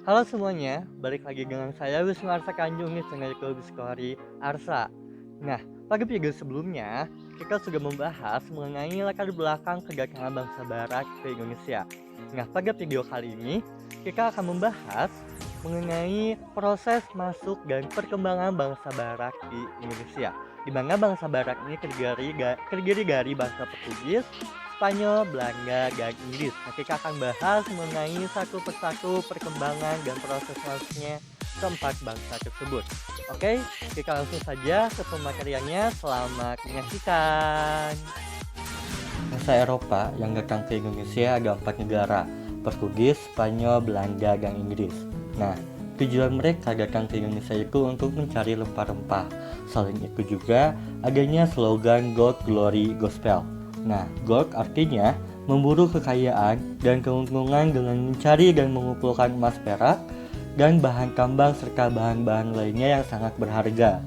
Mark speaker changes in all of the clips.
Speaker 1: Halo semuanya, balik lagi dengan saya Wisnu Arsa Kanjung nih, channel Discovery Arsa. Nah, pada video sebelumnya, kita sudah membahas mengenai latar belakang kedatangan bangsa barat ke Indonesia. Nah, pada video kali ini, kita akan membahas mengenai proses masuk dan perkembangan bangsa barat di Indonesia. Di mana bangsa barat ini terdiri dari bangsa Portugis, Spanyol, Belanda, dan Inggris. Nah, kita akan bahas mengenai satu persatu perkembangan dan proses masuknya keempat bangsa tersebut. Oke, kita langsung saja ke pemateriannya. Selamat menyaksikan. Bangsa Eropa yang datang ke Indonesia ada 4 negara: Portugis, Spanyol, Belanda, dan Inggris. Nah, tujuan mereka datang ke Indonesia itu untuk mencari rempah-rempah. Selain itu juga adanya slogan Gold, Glory, Gospel. Nah, gold artinya memburu kekayaan dan keuntungan dengan mencari dan mengumpulkan emas, perak, dan bahan tambang serta bahan-bahan lainnya yang sangat berharga.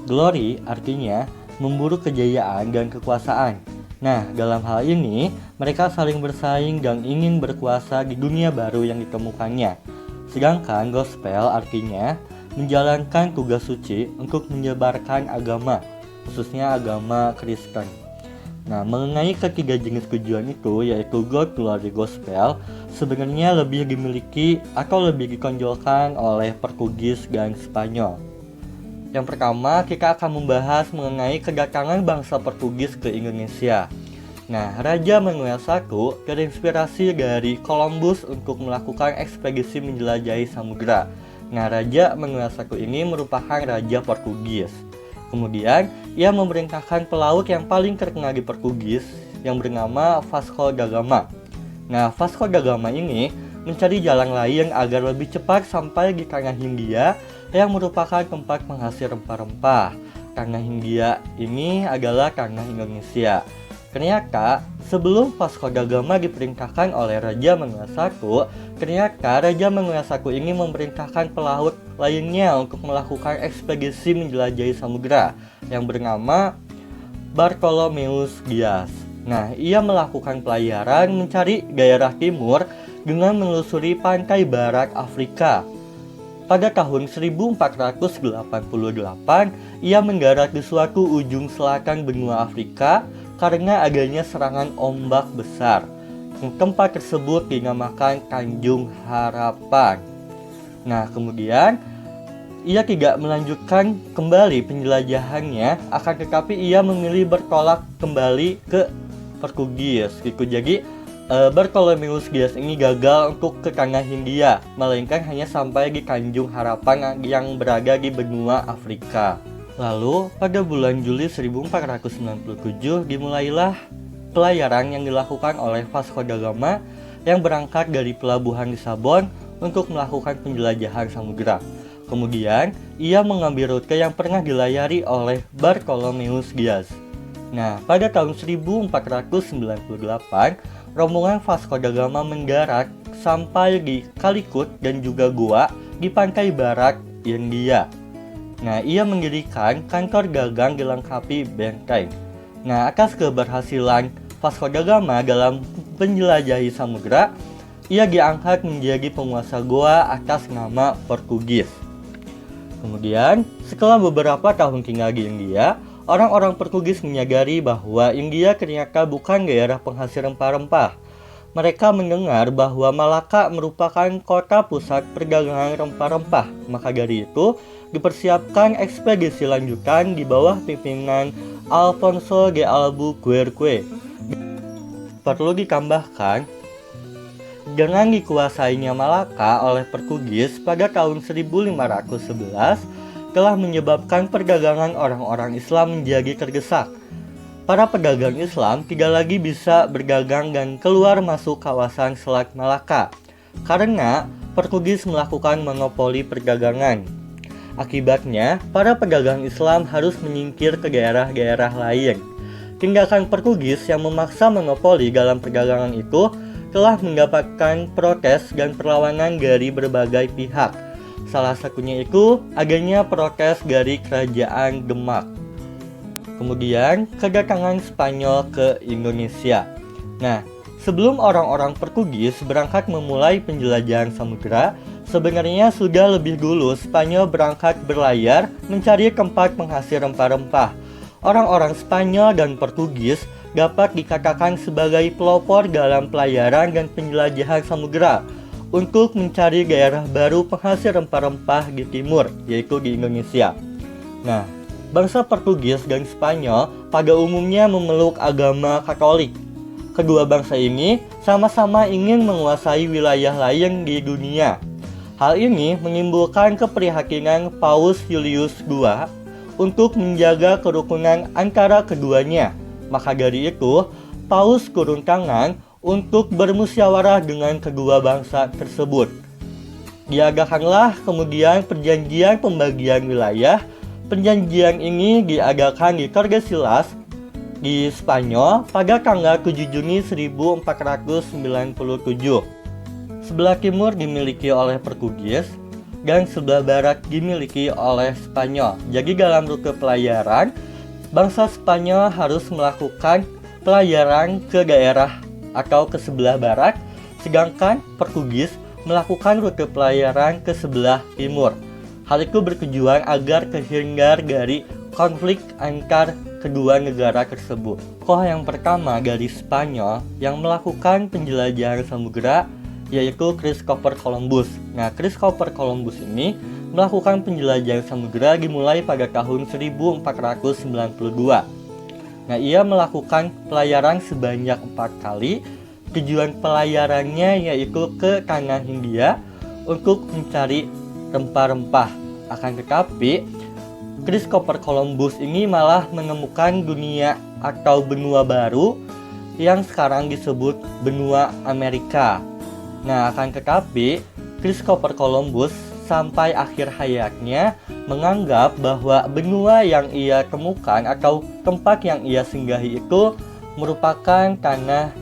Speaker 1: Glory artinya memburu kejayaan dan kekuasaan. Nah, dalam hal ini, mereka saling bersaing dan ingin berkuasa di dunia baru yang ditemukannya. Sedangkan gospel artinya menjalankan tugas suci untuk menyebarkan agama, khususnya agama Kristen. Nah, mengenai ketiga jenis tujuan itu, yaitu God, Glory, Gospel, sebenarnya lebih dimiliki atau lebih ditonjolkan oleh Portugis dan Spanyol. Yang pertama, kita akan membahas mengenai kedatangan bangsa Portugis ke Indonesia. Nah, Raja Manuel I terinspirasi dari Columbus untuk melakukan ekspedisi menjelajahi samudera. Nah, Raja Manuel I ini merupakan Raja Portugis. Kemudian, ia memerintahkan pelaut yang paling terkenal di Portugis yang bernama Vasco da Gama. Nah, Vasco da Gama ini mencari jalan lain agar lebih cepat sampai di tanah Hindia yang merupakan tempat penghasil rempah-rempah. Tanah Hindia ini adalah tanah Indonesia. Ternyata, sebelum Vasco da Gama diperintahkan oleh Raja Manuel I, ternyata Raja Manuel I ini memerintahkan pelaut lainnya untuk melakukan ekspedisi menjelajahi samudera yang bernama Bartolomeus Dias. Nah, ia melakukan pelayaran mencari daerah timur dengan menelusuri pantai barat Afrika. Pada tahun 1488, ia mendarat di suatu ujung selatan benua Afrika karena adanya serangan ombak besar. Tempat tersebut dinamakan Tanjung Harapan. Nah, kemudian ia tidak melanjutkan kembali penjelajahannya, akan tetapi ia memilih bertolak kembali ke Portugis gitu. Jadi Bartolomeus Dias ini gagal untuk ke tanah Hindia, melainkan hanya sampai di Tanjung Harapan yang berada di benua Afrika. Lalu, pada bulan Juli 1497 dimulailah pelayaran yang dilakukan oleh Vasco da Gama yang berangkat dari pelabuhan Lisabon untuk melakukan penjelajahan samudera. Kemudian, ia mengambil rute yang pernah dilayari oleh Bartolomeus Dias. Nah, pada tahun 1498, rombongan Vasco da Gama mendarat sampai di Calicut dan juga Goa di pantai barat India. Nah, ia mendirikan kantor dagang dilengkapi benteng. Nah, atas keberhasilan Vasco da Gama dalam menjelajahi samudera, ia diangkat menjadi penguasa Goa atas nama Portugis. Kemudian, setelah beberapa tahun tinggal di India, orang-orang Portugis menyadari bahwa India ternyata bukan daerah penghasil rempah-rempah. Mereka mendengar bahwa Malaka merupakan kota pusat perdagangan rempah-rempah. Maka dari itu, dipersiapkan ekspedisi lanjutan di bawah pimpinan Alfonso de Albuquerque. Perlu ditambahkan, dengan dikuasainya Malaka oleh Portugis pada tahun 1511 telah menyebabkan perdagangan orang-orang Islam menjadi terdesak. Para pedagang Islam tidak lagi bisa berdagang dan keluar masuk kawasan Selat Malaka karena Portugis melakukan monopoli perdagangan. Akibatnya, para pedagang Islam harus menyingkir ke daerah-daerah lain. Tindakan Portugis yang memaksa monopoli dalam perdagangan itu telah mendapatkan protes dan perlawanan dari berbagai pihak. Salah satunya itu adanya protes dari Kerajaan Demak. Kemudian, kedatangan Spanyol ke Indonesia. Nah, Sebelum orang-orang Portugis berangkat memulai penjelajahan samudera, sebenarnya sudah lebih dulu Spanyol berangkat berlayar mencari tempat penghasil rempah-rempah. Orang-orang Spanyol dan Portugis dapat dikatakan sebagai pelopor dalam pelayaran dan penjelajahan samudera untuk mencari daerah baru penghasil rempah-rempah di timur, yaitu di Indonesia. Nah, bangsa Portugis dan Spanyol pada umumnya memeluk agama Katolik. Kedua bangsa ini sama-sama ingin menguasai wilayah lain di dunia. Hal ini menimbulkan keprihatinan Paus Julius II untuk menjaga kerukunan antara keduanya. Maka dari itu, Paus turun tangan untuk bermusyawarah dengan kedua bangsa tersebut. Diadakanlah kemudian perjanjian pembagian wilayah. Perjanjian ini diadakan di Tordesillas di Spanyol pada tanggal 7 Juni 1497. Sebelah timur dimiliki oleh Portugis dan sebelah barat dimiliki oleh Spanyol. Jadi dalam rute pelayaran, bangsa Spanyol harus melakukan pelayaran ke daerah atau ke sebelah barat, sedangkan Portugis melakukan rute pelayaran ke sebelah timur. Hal itu bertujuan agar terhindar dari konflik antar kedua negara tersebut. Tokoh yang pertama dari Spanyol yang melakukan penjelajahan samudera yaitu Christopher Columbus. Nah, Christopher Columbus ini melakukan penjelajahan samudera dimulai pada tahun 1492. Nah, ia melakukan pelayaran sebanyak 4 kali. Tujuan pelayarannya yaitu ke Tanah Hindia untuk mencari rempah-rempah. Akan tetapi, Christopher Columbus ini malah menemukan dunia atau benua baru yang sekarang disebut benua Amerika. Nah, akan tetapi Christopher Columbus sampai akhir hayatnya menganggap bahwa benua yang ia temukan atau tempat yang ia singgahi itu merupakan tanah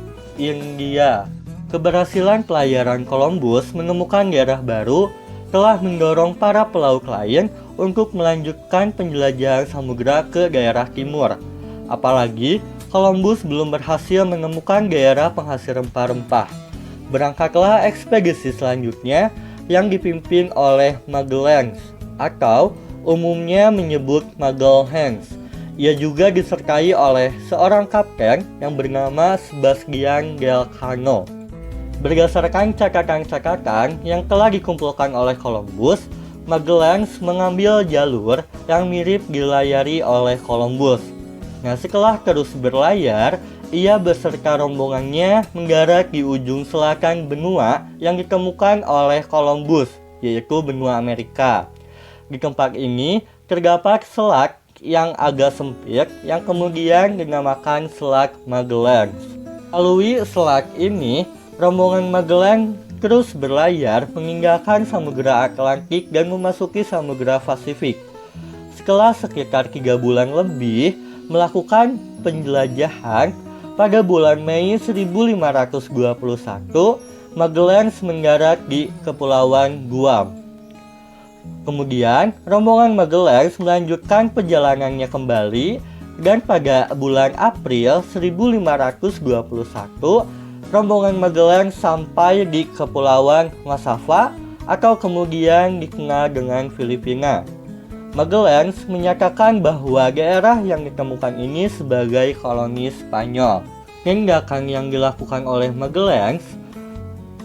Speaker 1: India. Keberhasilan pelayaran Columbus menemukan daerah baru telah mendorong para pelaut lain untuk melanjutkan penjelajahan samudera ke daerah timur. Apalagi Columbus belum berhasil menemukan daerah penghasil rempah-rempah. Berangkatlah ekspedisi selanjutnya yang dipimpin oleh Magellan atau umumnya menyebut Magalhães. Ia juga disertai oleh seorang kapten yang bernama Sebastian Elcano. Berdasarkan catatan-catatan yang telah dikumpulkan oleh Columbus, Magellan mengambil jalur yang mirip dilayari oleh Columbus. Nah, setelah terus berlayar, ia beserta rombongannya mendarat di ujung selatan benua yang ditemukan oleh Columbus, yaitu benua Amerika. Di tempat ini terdapat selat yang agak sempit yang kemudian dinamakan Selat Magellan. Melalui selat ini, rombongan Magellan terus berlayar meninggalkan Samudra Atlantik dan memasuki Samudra Pasifik. Setelah sekitar 3 bulan lebih melakukan penjelajahan, pada bulan Mei 1521 Magellan mendarat di Kepulauan Guam. Kemudian rombongan Magellan melanjutkan perjalanannya kembali dan pada bulan April 1521 rombongan Magellan sampai di Kepulauan Masava atau kemudian dikenal dengan Filipina. Magellan menyatakan bahwa daerah yang ditemukan ini sebagai koloni Spanyol. Tindakan yang dilakukan oleh Magellan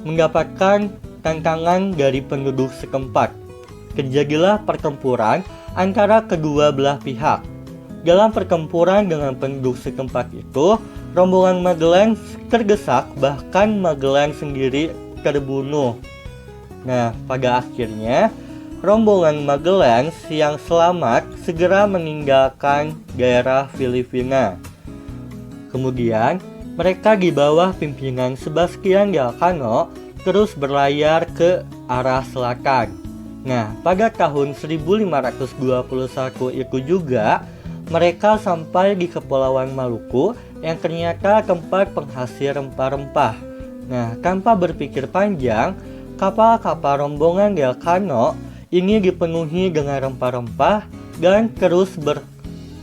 Speaker 1: mendapatkan tantangan dari penduduk setempat. Terjadilah pertempuran antara kedua belah pihak. Dalam pertempuran dengan penduduk setempat itu, rombongan Magellan terdesak, bahkan Magellan sendiri terbunuh. Nah, pada akhirnya rombongan Magellan yang selamat segera meninggalkan daerah Filipina. Kemudian mereka di bawah pimpinan Sebastian Elcano terus berlayar ke arah selatan. Nah, pada tahun 1521 itu juga mereka sampai di Kepulauan Maluku yang ternyata tempat penghasil rempah-rempah. Nah, tanpa berpikir panjang, kapal-kapal rombongan Elcano ini dipenuhi dengan rempah-rempah dan terus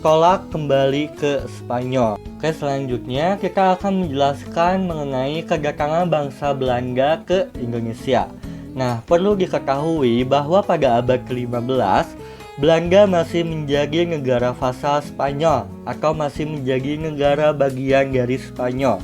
Speaker 1: tolak kembali ke Spanyol. Oke, selanjutnya kita akan menjelaskan mengenai kedatangan bangsa Belanda ke Indonesia. Nah, perlu diketahui bahwa pada abad ke-15, Belanda masih menjadi negara vasal Spanyol atau masih menjadi negara bagian dari Spanyol.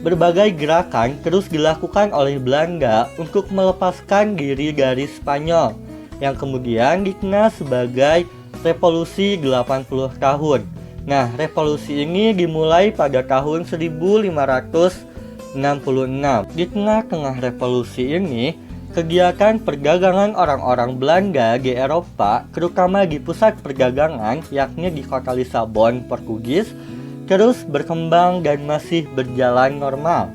Speaker 1: Berbagai gerakan terus dilakukan oleh Belanda untuk melepaskan diri dari Spanyol, yang kemudian dikenal sebagai Revolusi 80 tahun. Nah, revolusi ini dimulai pada tahun 1566. Di tengah-tengah revolusi ini, kegiatan perdagangan orang-orang Belanda di Eropa, terutama di pusat perdagangan yakni di kota Lisabon, Portugis, terus berkembang dan masih berjalan normal.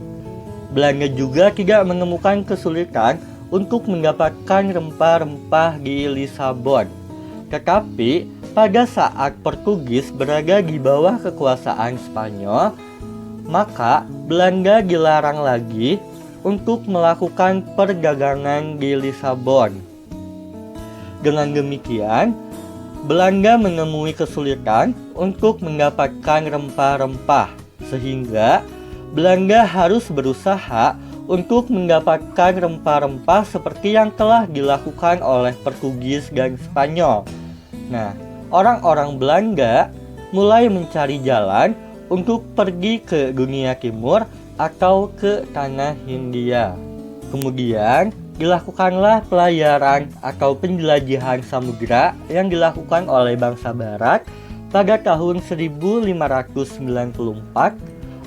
Speaker 1: Belanda juga tidak menemukan kesulitan untuk mendapatkan rempah-rempah di Lisabon. Tetapi pada saat Portugis berada di bawah kekuasaan Spanyol, maka Belanda dilarang lagi untuk melakukan perdagangan di Lisabon. Dengan demikian, Belanda menemui kesulitan untuk mendapatkan rempah-rempah, sehingga Belanda harus berusaha untuk mendapatkan rempah-rempah seperti yang telah dilakukan oleh Portugis dan Spanyol. Nah, orang-orang Belanda mulai mencari jalan untuk pergi ke dunia timur atau ke tanah Hindia. Kemudian dilakukanlah pelayaran atau penjelajahan samudera yang dilakukan oleh bangsa barat pada tahun 1594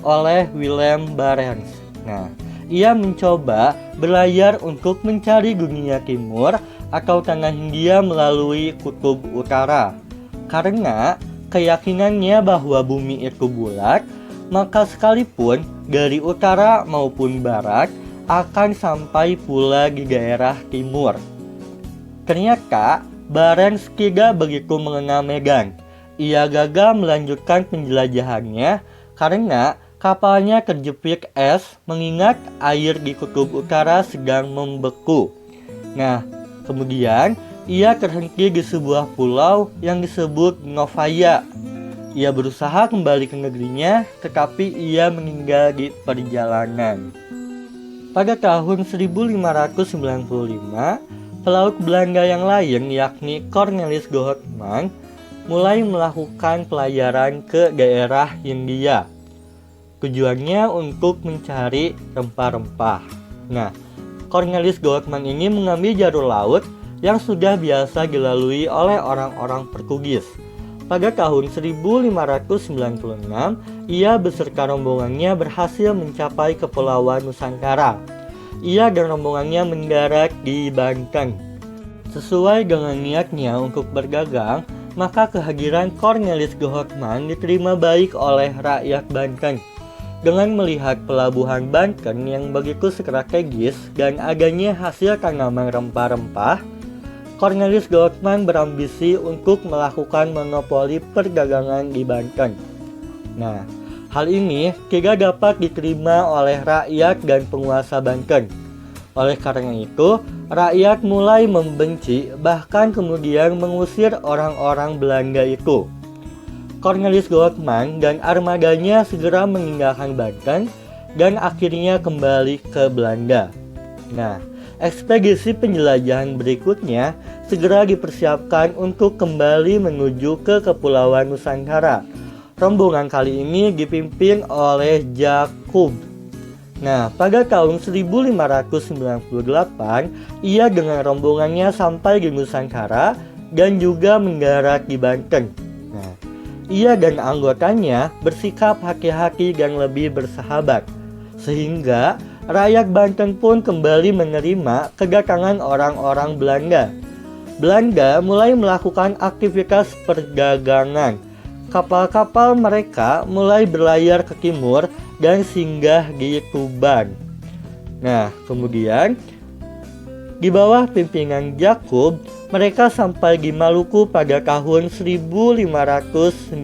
Speaker 1: oleh Willem Barents. Nah, ia mencoba berlayar untuk mencari dunia timur atau tanah Hindia melalui kutub utara. Karena keyakinannya bahwa bumi itu bulat, maka sekalipun dari utara maupun barat akan sampai pula di daerah timur. Ternyata Barents tidak begitu mengenal medan. Ia gagal melanjutkan penjelajahannya karena kapalnya terjepit es mengingat air di kutub utara sedang membeku. Nah, kemudian ia terhenti di sebuah pulau yang disebut Novaya. Ia berusaha kembali ke negerinya, tetapi ia meninggal di perjalanan. Pada tahun 1595, pelaut Belanda yang lain yakni Cornelis Goodman mulai melakukan pelayaran ke daerah Hindia. Tujuannya untuk mencari rempah-rempah. Nah, Cornelis Goodman ini mengambil jalur laut yang sudah biasa dilalui oleh orang-orang Portugis. Pada tahun 1596, ia beserta rombongannya berhasil mencapai Kepulauan Nusantara. Ia dan rombongannya mendarat di Banten. Sesuai dengan niatnya untuk berdagang, maka kehadiran Cornelis Goodman diterima baik oleh rakyat Banten. Dengan melihat pelabuhan Banten yang begitu strategis dan adanya hasil tanaman rempah-rempah, Cornelis Goodman berambisi untuk melakukan monopoli perdagangan di Banten. Nah, hal ini tidak dapat diterima oleh rakyat dan penguasa Banten. Oleh karena itu, rakyat mulai membenci bahkan kemudian mengusir orang-orang Belanda itu. Cornelis Goodman dan armadanya segera meninggalkan Banten dan akhirnya kembali ke Belanda. Nah, ekspedisi penjelajahan berikutnya segera dipersiapkan untuk kembali menuju ke Kepulauan Nusantara. Rombongan kali ini dipimpin oleh Jakub. Nah, pada tahun 1598, ia dengan rombongannya sampai di Nusantara dan juga mendarat di Banten. Nah, ia dan anggotanya bersikap hati-hati dan lebih bersahabat, sehingga rakyat Banten pun kembali menerima kedatangan orang-orang Belanda. Belanda mulai melakukan aktivitas perdagangan. Kapal-kapal mereka mulai berlayar ke timur dan singgah di Tuban. Nah, kemudian di bawah pimpinan Jakub, mereka sampai di Maluku pada tahun 1599.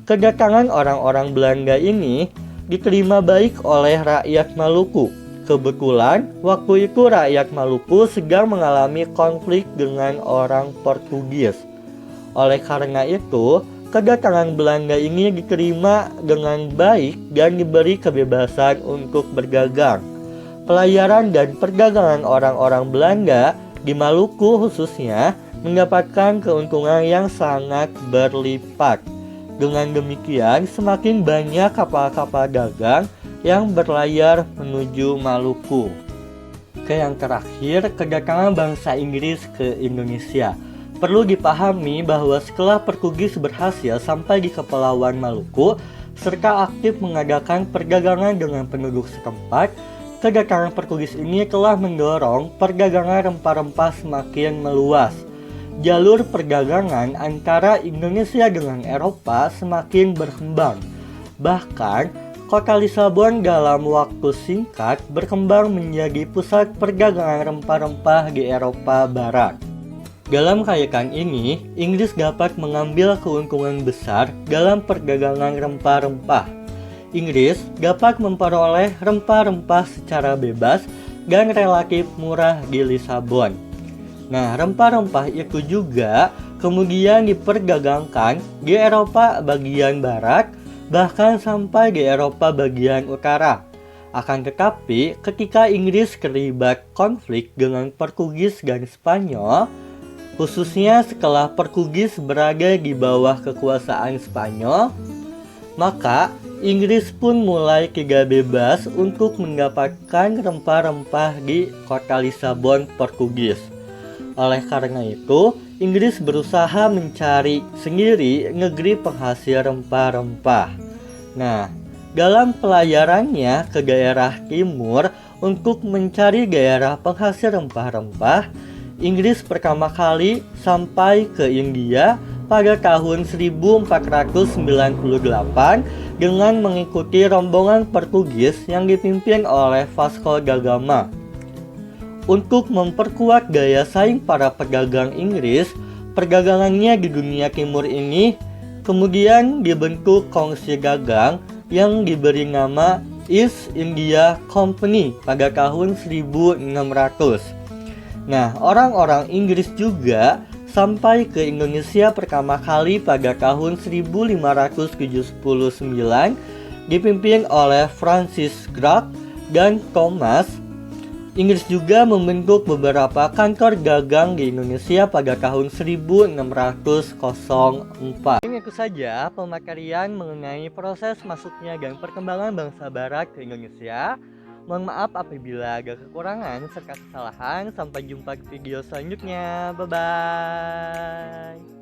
Speaker 1: Kedatangan orang-orang Belanda ini diterima baik oleh rakyat Maluku. Kebetulan waktu itu rakyat Maluku sedang mengalami konflik dengan orang Portugis. Oleh karena itu, kedatangan Belanda ini diterima dengan baik dan diberi kebebasan untuk berdagang. Pelayaran dan perdagangan orang-orang Belanda di Maluku khususnya mendapatkan keuntungan yang sangat berlipat. Dengan demikian, semakin banyak kapal-kapal dagang yang berlayar menuju Maluku. Yang terakhir, kedatangan bangsa Inggris ke Indonesia. Perlu dipahami bahwa setelah Portugis berhasil sampai di Kepulauan Maluku serta aktif mengadakan perdagangan dengan penduduk setempat, kedatangan Portugis ini telah mendorong perdagangan rempah-rempah semakin meluas. Jalur perdagangan antara Indonesia dengan Eropa semakin berkembang. Bahkan, kota Lisabon dalam waktu singkat berkembang menjadi pusat perdagangan rempah-rempah di Eropa Barat. Dalam kaitan ini, Inggris dapat mengambil keuntungan besar dalam perdagangan rempah-rempah. Inggris dapat memperoleh rempah-rempah secara bebas dan relatif murah di Lisabon. Nah, rempah-rempah itu juga kemudian diperdagangkan di Eropa bagian barat, bahkan sampai di Eropa bagian utara. Akan tetapi, ketika Inggris terlibat konflik dengan Portugis dan Spanyol, khususnya setelah Portugis berada di bawah kekuasaan Spanyol, maka Inggris pun mulai tidak bebas untuk mendapatkan rempah-rempah di kota Lisabon Portugis. Oleh karena itu, Inggris berusaha mencari sendiri negeri penghasil rempah-rempah. Nah, dalam pelayarannya ke daerah timur untuk mencari daerah penghasil rempah-rempah, Inggris pertama kali sampai ke India pada tahun 1498 dengan mengikuti rombongan Portugis yang dipimpin oleh Vasco da Gama. Untuk memperkuat daya saing para pedagang Inggris, perdagangannya di dunia timur ini kemudian dibentuk kongsi dagang yang diberi nama East India Company pada tahun 1600. Nah, orang-orang Inggris juga sampai ke Indonesia pertama kali pada tahun 1579 dipimpin oleh Francis Drake dan Thomas. Inggris juga membentuk beberapa kantor dagang di Indonesia pada tahun 1604. Ini itu saja pematerian mengenai proses masuknya dan perkembangan bangsa Barat ke Indonesia. Mohon maaf apabila ada kekurangan serta kesalahan. Sampai jumpa di video selanjutnya. Bye-bye.